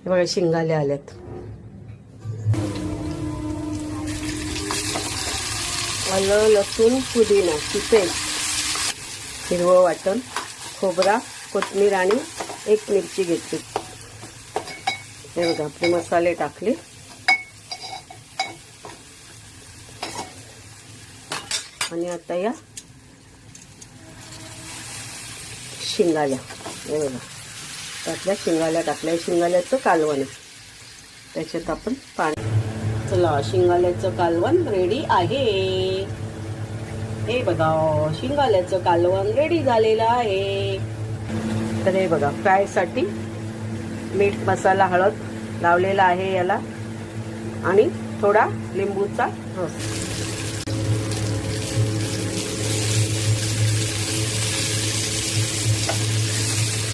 हे बघा शिंगाल्या आल्यात. आलं, लसूण, पुदिनाची पेस्ट, हिरवं वाटण, खोबरा, कोथिंबीर आणि एक मिरची घेतली. हे बघा आपले मसाले टाकले. आणि आता या शिंगाल्या, हे बघा त्यातल्या शिंगाल्या टाकल्या. शिंगाल्याचं कालवण आहे, त्याच्यात आपण पाणी. चला, शिंगाल्याचं कालवण रेडी आहे. हे बघा शिंगाल्याचं कालवण रेडी झालेलं आहे. तर हे बघा फ्रायसाठी मीठ, मसाला, हळद लावलेला आहे याला आणि थोडा लिंबूचा रस.